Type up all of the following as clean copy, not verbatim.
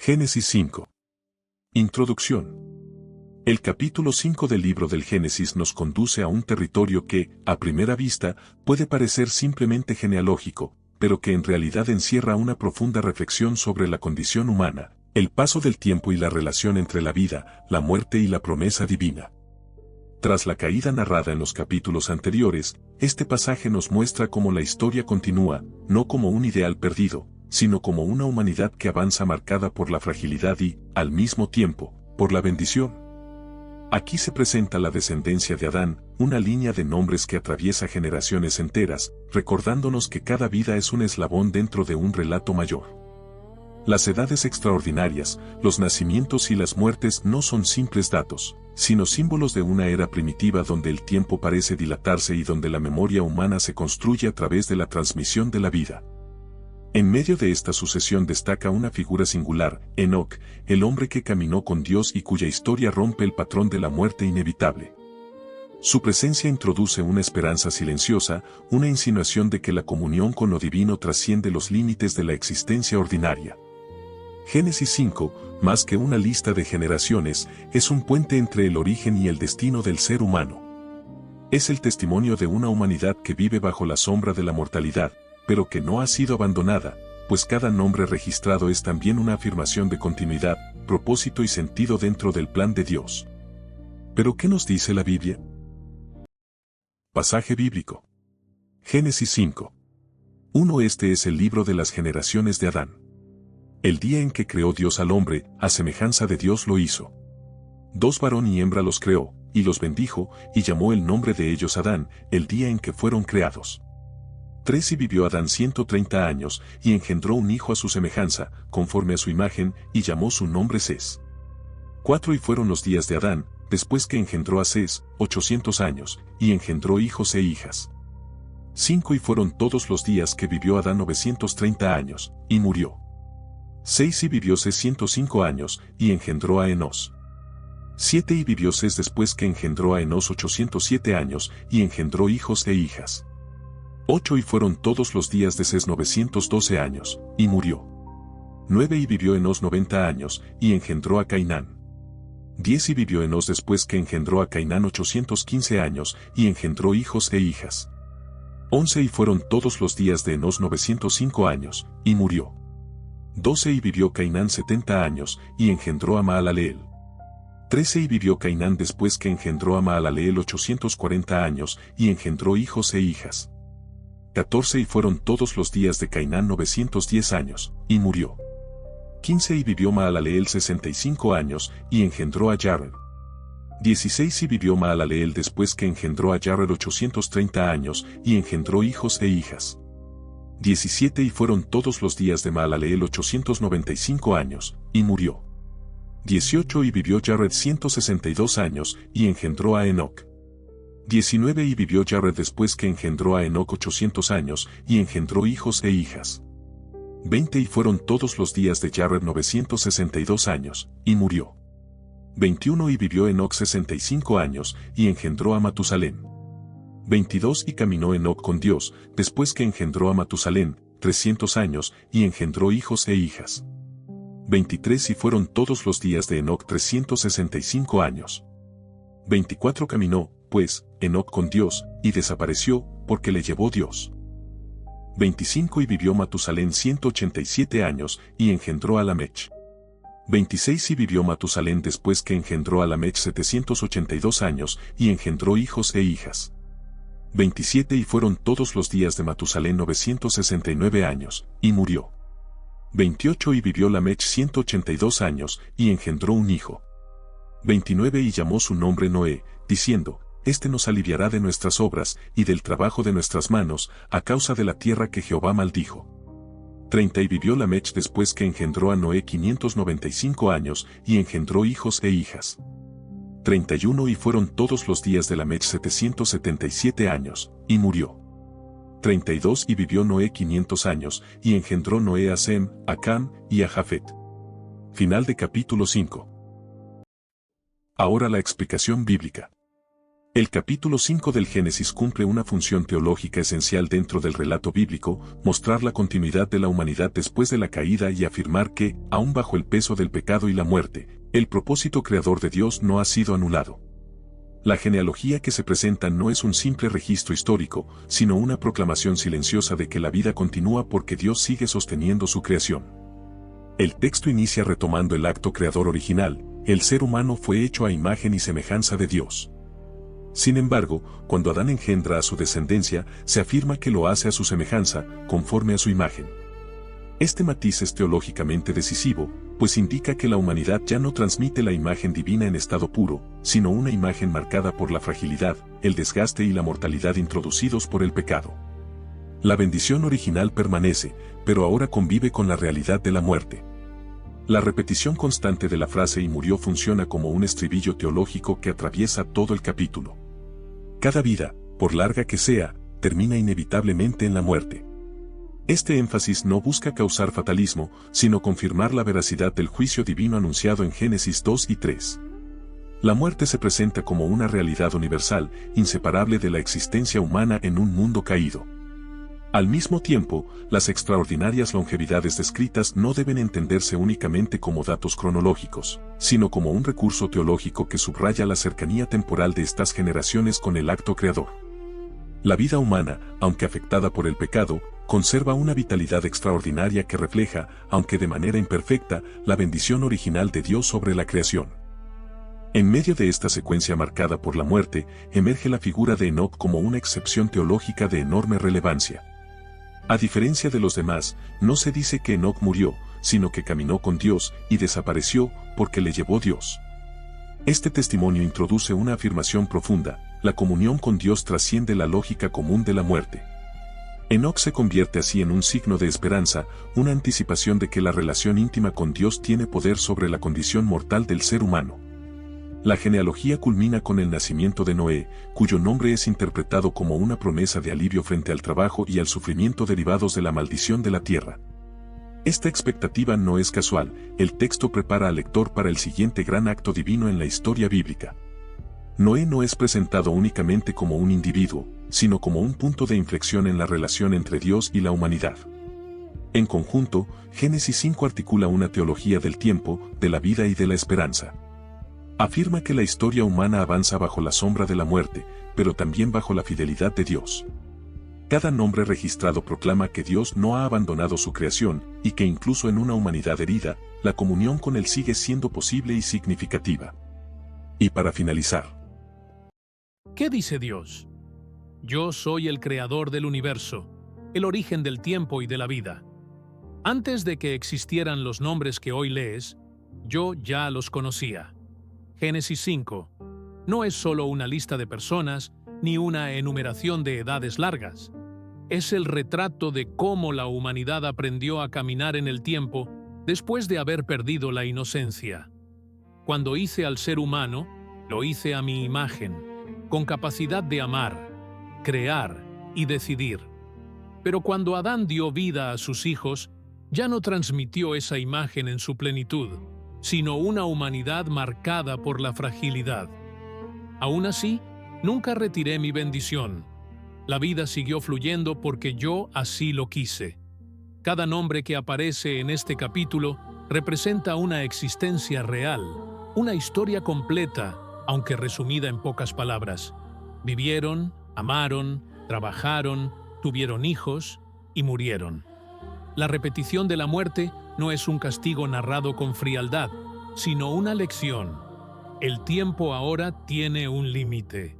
Génesis 5. Introducción. El capítulo 5 del libro del Génesis nos conduce a un territorio que, a primera vista, puede parecer simplemente genealógico, pero que en realidad encierra una profunda reflexión sobre la condición humana, el paso del tiempo y la relación entre la vida, la muerte y la promesa divina. Tras la caída narrada en los capítulos anteriores, este pasaje nos muestra cómo la historia continúa, no como un ideal perdido, sino como una humanidad que avanza marcada por la fragilidad y, al mismo tiempo, por la bendición. Aquí se presenta la descendencia de Adán, una línea de nombres que atraviesa generaciones enteras, recordándonos que cada vida es un eslabón dentro de un relato mayor. Las edades extraordinarias, los nacimientos y las muertes no son simples datos, sino símbolos de una era primitiva donde el tiempo parece dilatarse y donde la memoria humana se construye a través de la transmisión de la vida. En medio de esta sucesión destaca una figura singular, Enoc, el hombre que caminó con Dios y cuya historia rompe el patrón de la muerte inevitable. Su presencia introduce una esperanza silenciosa, una insinuación de que la comunión con lo divino trasciende los límites de la existencia ordinaria. Génesis 5, más que una lista de generaciones, es un puente entre el origen y el destino del ser humano. Es el testimonio de una humanidad que vive bajo la sombra de la mortalidad, pero que no ha sido abandonada, pues cada nombre registrado es también una afirmación de continuidad, propósito y sentido dentro del plan de Dios. ¿Pero qué nos dice la Biblia? Pasaje bíblico. Génesis 5. 1. Este es el libro de las generaciones de Adán. El día en que creó Dios al hombre, a semejanza de Dios lo hizo. 2. Varón y hembra los creó, y los bendijo, y llamó el nombre de ellos Adán, el día en que fueron creados. 3. Y vivió Adán 130 años, y engendró un hijo a su semejanza, conforme a su imagen, y llamó su nombre Sés. 4. Y fueron los días de Adán, después que engendró a Sés, 800 años, y engendró hijos e hijas. 5. Y fueron todos los días que vivió Adán 930 años, y murió. 6. Y vivió Sés 105 años, y engendró a Enós. 7. Y vivió Sés después que engendró a Enós 807 años, y engendró hijos e hijas. 8. Y fueron todos los días de Sés 912 años, y murió. 9. Y vivió Enós 90 años, y engendró a Cainán. 10. Y vivió Enós después que engendró a Cainán 815 años, y engendró hijos e hijas. 11. Y fueron todos los días de Enós 905 años, y murió. 12. Y vivió Cainán 70 años, y engendró a Mahalaleel. 13. Y vivió Cainán después que engendró a Mahalaleel 840 años, y engendró hijos e hijas. 14. Y fueron todos los días de Cainán 910 años, y murió. 15. Y vivió Mahalaleel 65 años, y engendró a Jared. 16. Y vivió Mahalaleel después que engendró a Jared 830 años, y engendró hijos e hijas. 17. Y fueron todos los días de Mahalaleel 895 años, y murió. 18. Y vivió Jared 162 años, y engendró a Enoc. 19. Y vivió Jared después que engendró a Enoc 800 años, y engendró hijos e hijas. 20. Y fueron todos los días de Jared 962 años, y murió. 21. Y vivió Enoc 65 años, y engendró a Matusalén. 22. Y caminó Enoc con Dios, después que engendró a Matusalén, 300 años, y engendró hijos e hijas. 23. Y fueron todos los días de Enoc 365 años. 24. Caminó, pues, Enoc con Dios, y desapareció, porque le llevó Dios. 25. Y vivió Matusalén 187 años, y engendró a Lamech. 26. Y vivió Matusalén después que engendró a Lamech 782 años, y engendró hijos e hijas. 27. Y fueron todos los días de Matusalén 969 años, y murió. 28. Y vivió Lamech 182 años, y engendró un hijo. 29. Y llamó su nombre Noé, diciendo, Este nos aliviará de nuestras obras, y del trabajo de nuestras manos, a causa de la tierra que Jehová maldijo. 30. Y vivió Lamech después que engendró a Noé 595 años, y engendró hijos e hijas. 31. Y fueron todos los días de Lamech 777 años, y murió. 32. Y vivió Noé 500 años, y engendró Noé a Sem, a Cam, y a Jafet. Final de capítulo 5. Ahora la explicación bíblica. El capítulo 5 del Génesis cumple una función teológica esencial dentro del relato bíblico, mostrar la continuidad de la humanidad después de la caída y afirmar que, aun bajo el peso del pecado y la muerte, el propósito creador de Dios no ha sido anulado. La genealogía que se presenta no es un simple registro histórico, sino una proclamación silenciosa de que la vida continúa porque Dios sigue sosteniendo su creación. El texto inicia retomando el acto creador original: el ser humano fue hecho a imagen y semejanza de Dios. Sin embargo, cuando Adán engendra a su descendencia, se afirma que lo hace a su semejanza, conforme a su imagen. Este matiz es teológicamente decisivo, pues indica que la humanidad ya no transmite la imagen divina en estado puro, sino una imagen marcada por la fragilidad, el desgaste y la mortalidad introducidos por el pecado. La bendición original permanece, pero ahora convive con la realidad de la muerte. La repetición constante de la frase "y murió" funciona como un estribillo teológico que atraviesa todo el capítulo. Cada vida, por larga que sea, termina inevitablemente en la muerte. Este énfasis no busca causar fatalismo, sino confirmar la veracidad del juicio divino anunciado en Génesis 2 y 3. La muerte se presenta como una realidad universal, inseparable de la existencia humana en un mundo caído. Al mismo tiempo, las extraordinarias longevidades descritas no deben entenderse únicamente como datos cronológicos, sino como un recurso teológico que subraya la cercanía temporal de estas generaciones con el acto creador. La vida humana, aunque afectada por el pecado, conserva una vitalidad extraordinaria que refleja, aunque de manera imperfecta, la bendición original de Dios sobre la creación. En medio de esta secuencia marcada por la muerte, emerge la figura de Enoc como una excepción teológica de enorme relevancia. A diferencia de los demás, no se dice que Enoc murió, sino que caminó con Dios y desapareció porque le llevó Dios. Este testimonio introduce una afirmación profunda: la comunión con Dios trasciende la lógica común de la muerte. Enoc se convierte así en un signo de esperanza, una anticipación de que la relación íntima con Dios tiene poder sobre la condición mortal del ser humano. La genealogía culmina con el nacimiento de Noé, cuyo nombre es interpretado como una promesa de alivio frente al trabajo y al sufrimiento derivados de la maldición de la tierra. Esta expectativa no es casual, el texto prepara al lector para el siguiente gran acto divino en la historia bíblica. Noé no es presentado únicamente como un individuo, sino como un punto de inflexión en la relación entre Dios y la humanidad. En conjunto, Génesis 5 articula una teología del tiempo, de la vida y de la esperanza. Afirma que la historia humana avanza bajo la sombra de la muerte, pero también bajo la fidelidad de Dios. Cada nombre registrado proclama que Dios no ha abandonado su creación, y que incluso en una humanidad herida, la comunión con Él sigue siendo posible y significativa. Y para finalizar, ¿qué dice Dios? Yo soy el creador del universo, el origen del tiempo y de la vida. Antes de que existieran los nombres que hoy lees, yo ya los conocía. Génesis 5 no es solo una lista de personas ni una enumeración de edades largas. Es el retrato de cómo la humanidad aprendió a caminar en el tiempo después de haber perdido la inocencia. Cuando hice al ser humano, lo hice a mi imagen, con capacidad de amar, crear y decidir. Pero cuando Adán dio vida a sus hijos, ya no transmitió esa imagen en su plenitud, sino una humanidad marcada por la fragilidad. Aún así, nunca retiré mi bendición. La vida siguió fluyendo porque yo así lo quise. Cada nombre que aparece en este capítulo representa una existencia real, una historia completa, aunque resumida en pocas palabras. Vivieron, amaron, trabajaron, tuvieron hijos y murieron. La repetición de la muerte no es un castigo narrado con frialdad, sino una lección. El tiempo ahora tiene un límite.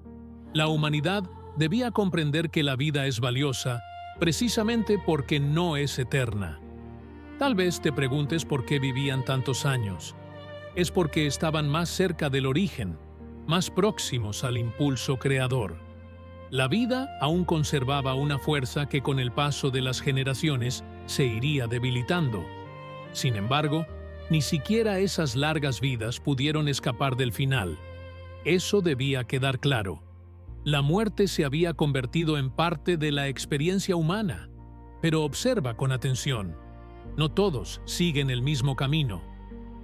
La humanidad debía comprender que la vida es valiosa precisamente porque no es eterna. Tal vez te preguntes por qué vivían tantos años. Es porque estaban más cerca del origen, más próximos al impulso creador. La vida aún conservaba una fuerza que con el paso de las generaciones se iría debilitando. Sin embargo, ni siquiera esas largas vidas pudieron escapar del final. Eso debía quedar claro. La muerte se había convertido en parte de la experiencia humana. Pero observa con atención. No todos siguen el mismo camino.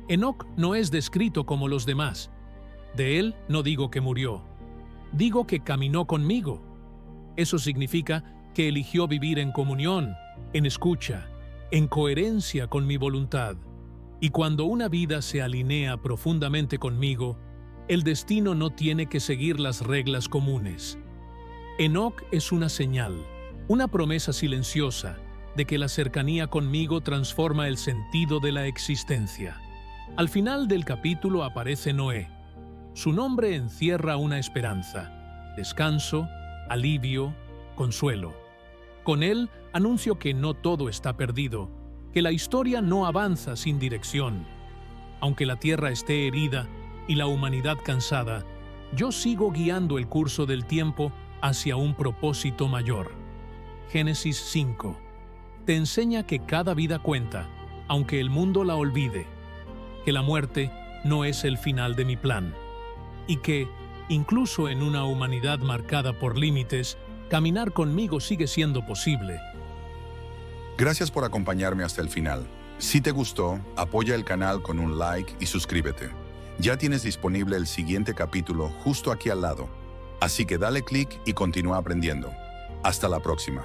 Enoc no es descrito como los demás. De él no digo que murió. Digo que caminó conmigo. Eso significa que eligió vivir en comunión, en escucha, en coherencia con mi voluntad. Y cuando una vida se alinea profundamente conmigo, el destino no tiene que seguir las reglas comunes. Enoc es una señal, una promesa silenciosa de que la cercanía conmigo transforma el sentido de la existencia. Al final del capítulo aparece Noé. Su nombre encierra una esperanza, descanso, alivio, consuelo. Con él anuncio que no todo está perdido, que la historia no avanza sin dirección. Aunque la tierra esté herida y la humanidad cansada, yo sigo guiando el curso del tiempo hacia un propósito mayor. Génesis 5. Te enseña que cada vida cuenta, aunque el mundo la olvide, que la muerte no es el final de mi plan, y que, incluso en una humanidad marcada por límites, caminar conmigo sigue siendo posible. Gracias por acompañarme hasta el final. Si te gustó, apoya el canal con un like y suscríbete. Ya tienes disponible el siguiente capítulo justo aquí al lado, así que dale clic y continúa aprendiendo. Hasta la próxima.